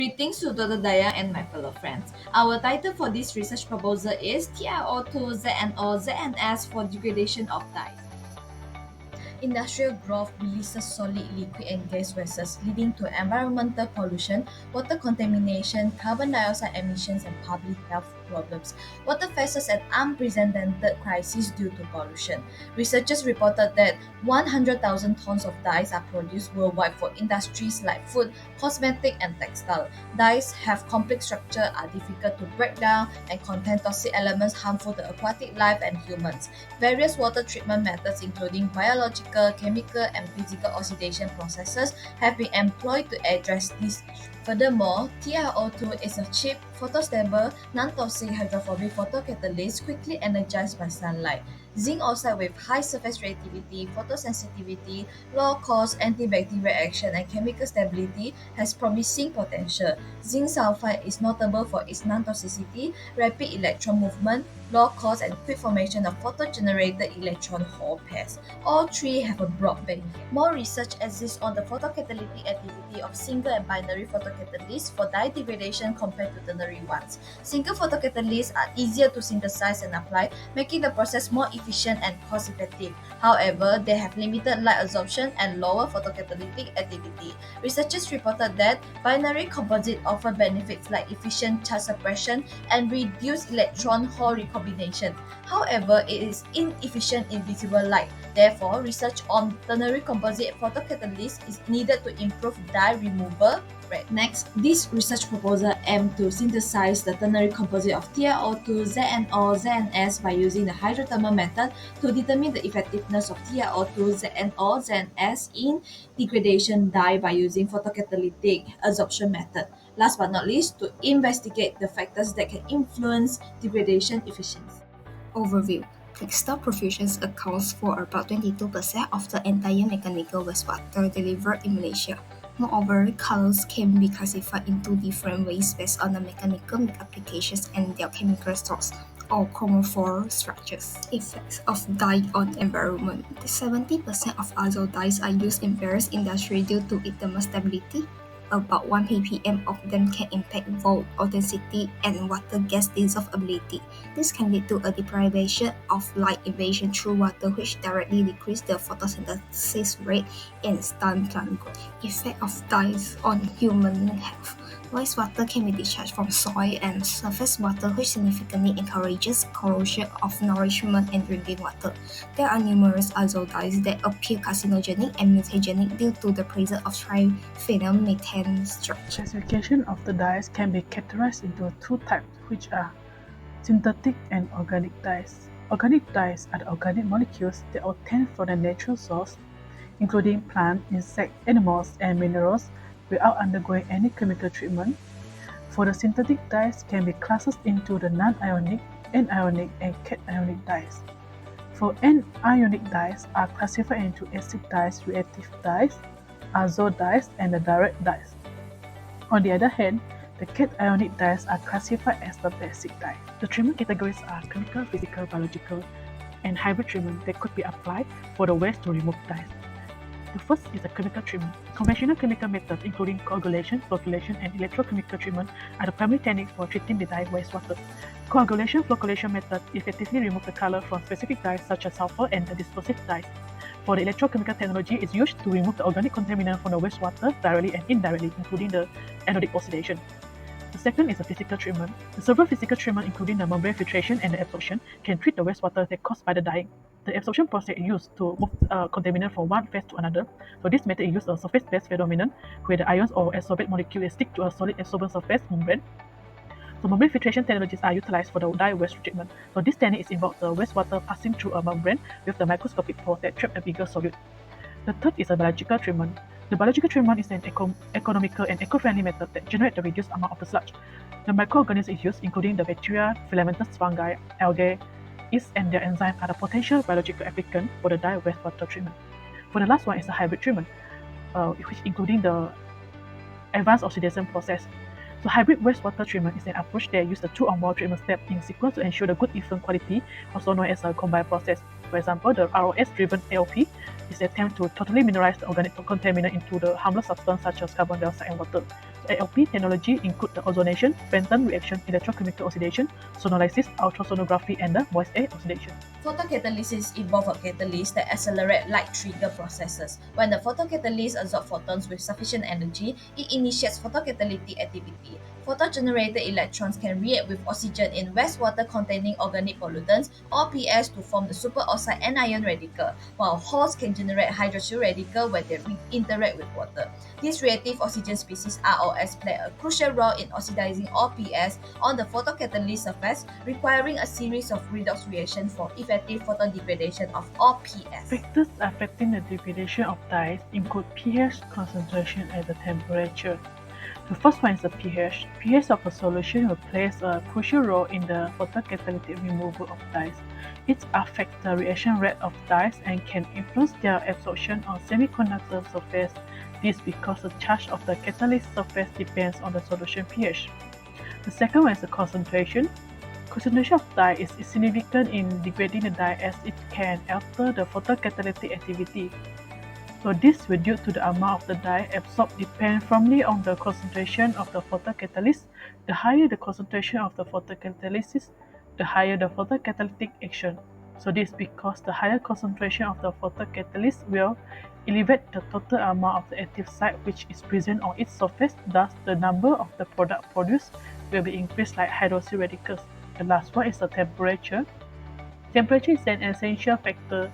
Greetings to Dr. Daya and my fellow friends. Our title for this research proposal is TiO2 ZnO ZnS for degradation of dye. Industrial growth releases solid, liquid, and gas gases, leading to environmental pollution, water contamination, carbon dioxide emissions, and public health problems. Water faces an unprecedented crisis due to pollution. Researchers reported that 100,000 tons of dyes are produced worldwide for industries like food, cosmetic, and textile. Dyes have complex structure, are difficult to break down, and contain toxic elements harmful to aquatic life and humans. Various water treatment methods, including biological, chemical, and physical oxidation processes, have been employed to address this issue. Furthermore, TiO2 is a cheap, photostable, non-toxic hydrophobic photocatalyst quickly energized by sunlight. Zinc oxide with high surface reactivity, photosensitivity, low cost, antibacterial action, and chemical stability has promising potential. Zinc sulfide is notable for its non-toxicity, rapid electron movement, low cost, and quick formation of photo-generated electron hole pairs. All three have a broad benefit. More research exists on the photocatalytic activity of single and binary photocatalysts for dye degradation compared to ternary ones. Single photocatalysts are easier to synthesize and apply, making the process more efficient and cost-effective. However, they have limited light absorption and lower photocatalytic activity. Researchers reported that binary composites offer benefits like efficient charge suppression and reduced electron hole recombination. However, it is inefficient in visible light. Therefore, research on ternary composite photocatalysts is needed to improve dye removal rate. Next, this research proposal aims to synthesize the ternary composite of TiO2, ZnO, ZnS by using the hydrothermal method to determine the effectiveness of TiO2, ZnO, ZnS in degradation dye by using photocatalytic absorption method. Last but not least, to investigate the factors that can influence degradation efficiency. Overview. Textile profusion accounts for about 22% of the entire mechanical wastewater delivered in Malaysia. Moreover, colors can be classified into different ways based on the mechanical applications and their chemical source or chromophore structures. Effects of dye on environment. 70% of azo dyes are used in various industries due to its thermal stability. About 1 ppm of them can impact volt authenticity and water gas dissolvability. This can lead to a deprivation of light evasion through water, which directly decreases the photosynthesis rate and stunt plant growth. Effect of dyes on human health. Wastewater can be discharged from soil and surface water, which significantly encourages corrosion of nourishment and drinking water. There are numerous azo dyes that appear carcinogenic and mutagenic due to the presence of triphenyl methane structure. Classification of the dyes can be categorized into two types, which are synthetic and organic dyes. Organic dyes are the organic molecules that are obtained from the natural source, including plant, insect, animals, and minerals, without undergoing any chemical treatment. For the synthetic dyes can be classed into the non-ionic, anionic, and cationic dyes. For anionic dyes are classified into acid dyes, reactive dyes, azo dyes, and the direct dyes. On the other hand, the cationic dyes are classified as the basic dyes. The treatment categories are chemical, physical, biological, and hybrid treatment that could be applied for the waste to remove dyes. The first is the chemical treatment. Conventional chemical methods, including coagulation, flocculation, and electrochemical treatment, are the primary techniques for treating the dye wastewater. Coagulation flocculation methods effectively remove the color from specific dyes such as sulfur and the dispersive dyes. For the electrochemical technology is used to remove the organic contaminant from the wastewater directly and indirectly, including the anodic oxidation. The second is the physical treatment. The several physical treatments, including the membrane filtration and the absorption, can treat the wastewater that caused by the dyeing. The absorption process is used to move contaminant from one phase to another. So this method uses a surface-based phenomenon where the ions or adsorbate molecules stick to a solid absorbent surface membrane. So membrane filtration technologies are utilized for the dye waste treatment. So this technique involves the wastewater passing through a membrane with the microscopic pores that trap a bigger solute. The third is a biological treatment. The biological treatment is an economical and eco-friendly method that generates a reduced amount of the sludge. The microorganisms used, including the bacteria, filamentous fungi, algae, yeast, and their enzymes, are the potential biological applicant for the dye wastewater treatment. For the last one is the hybrid treatment, which including the advanced oxidation process. So hybrid wastewater treatment is an approach that uses the two or more treatment steps in sequence to ensure the good effluent quality, also known as a combined process. For example, the ROS-driven AOP is an attempt to totally mineralize the organic contaminant into the harmless substance such as carbon dioxide and water. ALP technology include the ozonation, Benton reaction, electrochemical oxidation, sonolysis, ultrasonography, and the voice air oxidation. Photocatalysis involves a catalyst that accelerates light trigger processes. When the photocatalyst absorbs photons with sufficient energy, it initiates photocatalytic activity. Photo-generated electrons can react with oxygen in wastewater containing organic pollutants or PS to form the superoxide anion radical, while hosts can generate hydroxyl radical when they interact with water. These reactive oxygen species ROS play a crucial role in oxidizing OPS on the photocatalyst surface, requiring a series of redox reactions for effective photodegradation of OPS. Factors affecting the degradation of dyes include pH, concentration, and the temperature. The first one is the pH. pH of a solution will play a crucial role in the photocatalytic removal of dyes. It affects the reaction rate of dyes and can influence their absorption on semiconductor surface. This because the charge of the catalyst surface depends on the solution pH. The second one is the concentration. Concentration of dye is significant in degrading the dye as it can alter the photocatalytic activity. So this will due to the amount of the dye absorbed depend firmly on the concentration of the photocatalyst. The higher the concentration of the photocatalysis, the higher the photocatalytic action. So this because the higher concentration of the photocatalyst will elevate the total amount of the active site which is present on its surface, thus the number of the product produced will be increased like hydroxyl radicals. The last one is the temperature. Temperature is an essential factor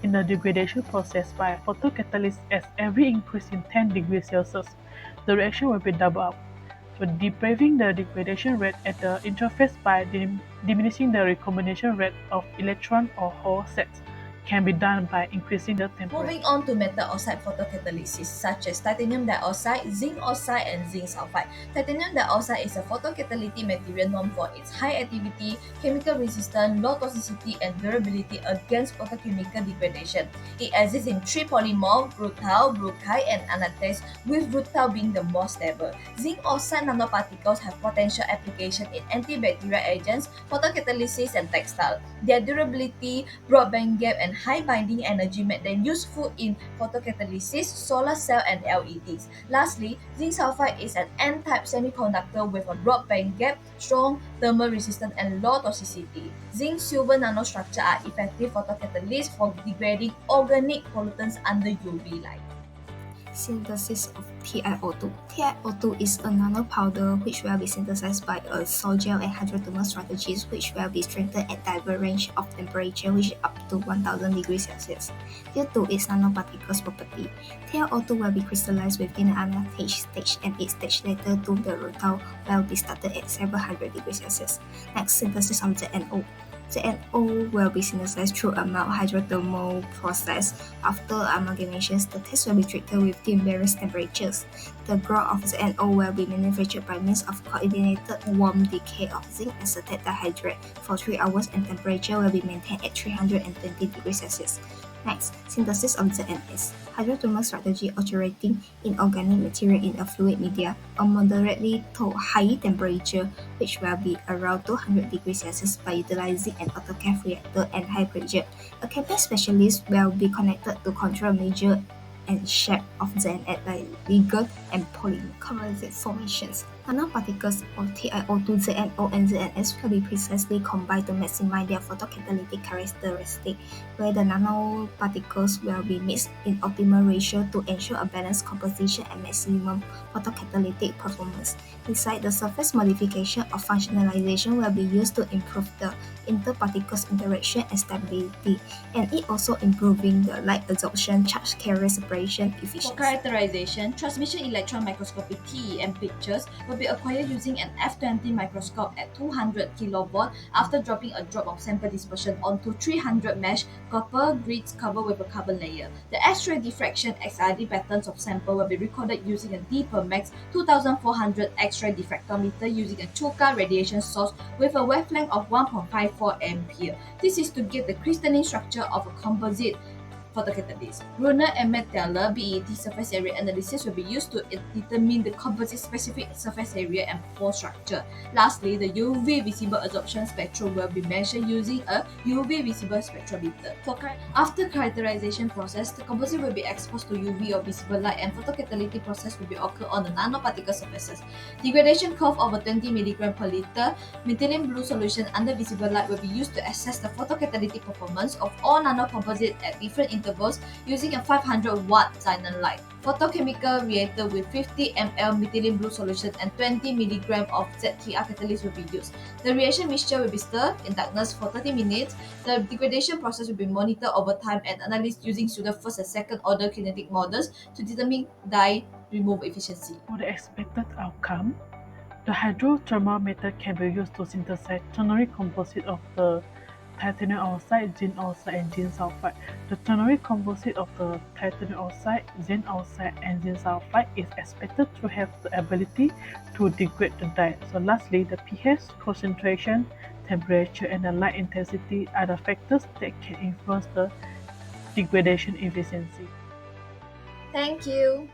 in the degradation process by photocatalysts as every increase in 10 degrees Celsius, the reaction will be doubled up. So depraving the degradation rate at the interface by diminishing the recombination rate of electron or hole sets can be done by increasing the temperature. Moving on to metal oxide photocatalysis such as titanium dioxide, zinc oxide, and zinc sulfide. Titanium dioxide is a photocatalytic material known for its high activity, chemical resistance, low toxicity, and durability against photochemical degradation. It exists in three polymorphs: rutile, brucite, and anatase, with rutile being the most stable. Zinc oxide nanoparticles have potential application in antibacterial agents, photocatalysis, and textile. Their durability, broad band gap, and high binding energy make them useful in photocatalysis, solar cell, and LEDs. Lastly, zinc sulfide is an N-type semiconductor with a broad band gap, strong thermal resistance, and low toxicity. Zinc-silver nanostructures are effective photocatalysts for degrading organic pollutants under UV light. Synthesis of TiO2. TiO2 is a nanopowder which will be synthesized by a sol gel and hydrothermal strategies which will be strengthened at diverse range of temperature which is up to 1000 degrees Celsius. Due to its nanoparticles property, TiO2 will be crystallized within the anatase stage and its stage later to the rutile will be started at several hundred degrees Celsius. Next, synthesis of ZnO. ZnO will be synthesized through a mild hydrothermal process. After amalgamation, the test will be treated within various temperatures. The growth of ZnO will be manufactured by means of coordinated warm decay of zinc acetate dihydrate for 3 hours and temperature will be maintained at 320 degrees Celsius. Next, synthesis of ZnS. Hydrothermal strategy alterating inorganic material in a fluid media, a moderately to high temperature, which will be around 200 degrees Celsius by utilizing an autoclave reactor and high pressure. A CAPEX specialist will be connected to control measure and shape of ZnS by ligand and polymer composite formations. Nanoparticles of TiO2, ZnO, and ZnS will be precisely combined to maximize their photocatalytic characteristics, where the nanoparticles will be mixed in optimal ratio to ensure a balanced composition and maximum photocatalytic performance. Besides, the surface modification or functionalization will be used to improve the interparticles interaction and stability, and it also improving the light absorption, charge carrier separation efficiency. For characterization, transmission electron microscopy TEM pictures will be acquired using an F20 microscope at 200 kV after dropping a drop of sample dispersion onto 300 mesh copper grids covered with a carbon layer. The X-ray diffraction XRD patterns of sample will be recorded using a D/Max 2400 X-ray diffractometer using a Chuka radiation source with a wavelength of 1.54 ampere. This is to get the crystalline structure of a composite photocatalyst. Brunner and Met-Taylor BET surface area analysis will be used to determine the composite specific surface area and pore structure. Lastly, the UV visible absorption spectrum will be measured using a UV visible spectrometer. After characterization process, the composite will be exposed to UV or visible light, and photocatalytic process will be occur on the nanoparticle surfaces. Degradation curve over 20 mg per liter methylene blue solution under visible light will be used to assess the photocatalytic performance of all nanocomposites at different intervals using a 500-watt xenon light. Photochemical reactor with 50 ml methylene blue solution and 20 mg of ZTR catalyst will be used. The reaction mixture will be stirred in darkness for 30 minutes. The degradation process will be monitored over time and analyzed using pseudo first and second order kinetic models to determine dye removal efficiency. For the expected outcome, the hydrothermal method can be used to synthesize ternary composite of the titanium oxide, zinc oxide, and zinc sulfide. The ternary composite of the titanium oxide, zinc oxide, and zinc sulfide is expected to have the ability to degrade the dye. So lastly, the pH, concentration, temperature, and the light intensity are the factors that can influence the degradation efficiency. Thank you.